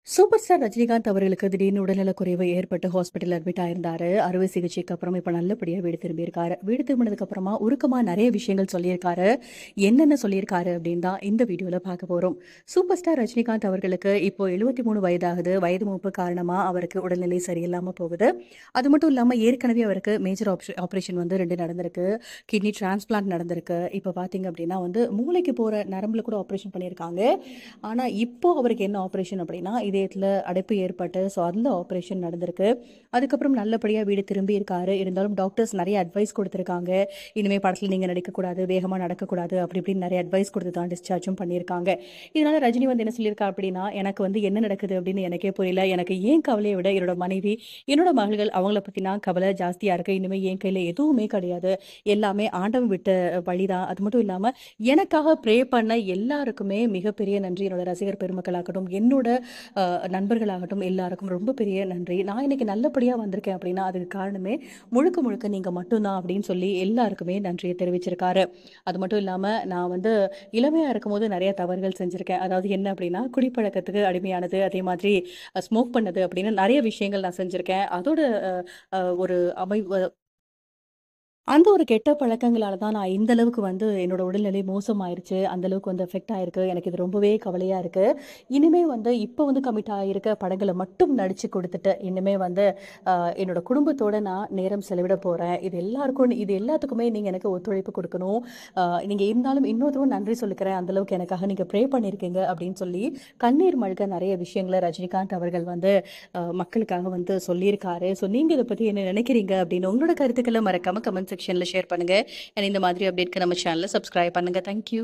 Super star Rajinikanth அவர்களுக்கு திடீர்னு உடல்நலக்குறைவு ஏற்பட்டு ஹாஸ்பிட்டல் அட்மிட் ஆயிருந்தாரு. அறுவை சிகிச்சைக்கு அப்புறம் இப்ப நல்லபடியா வீடு திரும்பியிருக்காரு. வீடு திரும்பினதுக்கு அப்புறமா உருக்கமா நிறைய விஷயங்கள் சொல்லியிருக்காரு. என்னென்ன சொல்லியிருக்காரு அப்படின்னு தான் இந்த வீடியோல பார்க்க போறோம். சூப்பர் ஸ்டார் ரஜினிகாந்த் அவர்களுக்கு இப்போ 73 வயதாகுது. வயது மூப்பு காரணமா அவருக்கு உடல்நிலை சரியில்லாம போகுது. அது மட்டும் இல்லாம ஏற்கனவே அவருக்கு மேஜர் ஆபரேஷன் வந்து 2 நடந்திருக்கு. கிட்னி டிரான்ஸ்பிளான்ட் நடந்திருக்கு. இப்ப பார்த்தீங்க அப்படின்னா வந்து மூளைக்கு போற நரம்புல கூட ஆபரேஷன் பண்ணியிருக்காங்க. ஆனா இப்போ அவருக்கு என்ன ஆபரேஷன் அப்படின்னா இதயத்துல அடைப்பு ஏற்பட்டு ஸோ அந்த ஆபரேஷன் நடந்திருக்கு. அதுக்கப்புறம் நல்லபடியா வீடு திரும்பி இருக்காரு. இருந்தாலும் டாக்டர்ஸ் நிறைய அட்வைஸ் கொடுத்திருக்காங்க. இனிமே படத்துல நீங்க நடிக்கக்கூடாது, வேகமா நடக்கக்கூடாது, அப்படி இப்படின்னு நிறைய அட்வைஸ் கொடுத்து தான் டிஸ்சார்ஜும் பண்ணியிருக்காங்க. இதனால ரஜினி வந்து என்ன சொல்லியிருக்கா அப்படின்னா, எனக்கு வந்து என்ன நடக்குது அப்படின்னு எனக்கே புரியல. எனக்கு ஏன் கவலையை விட என்னோட மனைவி, என்னோட மகள்கள் அவங்கள பத்தினா கவலை ஜாஸ்தியா இருக்கு. இனிமே என் கையில எதுவுமே கிடையாது. எல்லாமே ஆண்டவன் விட்ட வழிதான். அது மட்டும் இல்லாம எனக்காக ப்ரே பண்ண எல்லாருக்குமே மிகப்பெரிய நன்றி. என்னோட ரசிகர் பெருமக்களாகட்டும், என்னோட நண்பர்களாகட்டும் எல்லாருக்கும் ரொம்ப பெரிய நன்றி. நான் இன்னைக்கு நல்லபடியா வந்திருக்கேன் அப்படின்னா அதுக்கு காரணமே முழுக்க முழுக்க நீங்க மட்டும்தான் அப்படின்னு சொல்லி எல்லாருக்குமே நன்றியை தெரிவிச்சிருக்காரு. அது மட்டும் இல்லாம நான் வந்து இளமையா இருக்கும்போது நிறைய தவறுகள் செஞ்சிருக்கேன். அதாவது என்ன அப்படின்னா குடிப்பழக்கத்துக்கு அடிமையானது, அதே மாதிரி ஸ்மோக் பண்ணது அப்படின்னு நிறைய விஷயங்கள் நான் செஞ்சிருக்கேன். அதோட ஒரு அமைவு அந்த ஒரு கெட்ட பழக்கங்களால தான் நான் இந்த அளவுக்கு வந்து என்னோட உடல்நிலை மோசமாயிருச்சு. அந்த அளவுக்கு வந்து எஃபெக்ட் ஆயிருக்கு. எனக்கு இது ரொம்பவே கவலையா இருக்கு. இனிமே வந்து இப்ப வந்து கமிட் ஆகியிருக்க படங்கள மட்டும் நடிச்சு குடுத்துட்டு, இனிமே வந்து அ என்னோட குடும்பத்தோட நான் நேரம் செலவிட போறேன். இது எல்லாத்துக்குமே நீங்க எனக்கு ஒத்துழைப்பு குடுக்கணும். நீங்க இருந்தாலும் இன்னொரு தடவ நன்றி சொல்லிக்கிறேன். அந்த அளவுக்கு எனக்காக நீங்க ப்ரே பண்ணியிருக்கீங்க அப்படின்னு சொல்லி, கண்ணீர் மல்க நெறைய விஷயங்கள ரஜினிகாந்த் அவர்கள் வந்து மக்களுக்காக வந்து சொல்லியிருக்காரு. ஸோ நீங்க இத பத்தி என்ன நினைக்கிறீங்க அப்படின்னு உங்களோட கருத்துக்கள மறக்காம கமெண்ட் செக்ஷன்ல ஷேர் பண்ணுங்க. அண்ட் இந்த மாதிரி அப்டேட்க்கு நம்ம சேனல சப்ஸ்கிரைப் பண்ணுங்க. Thank you.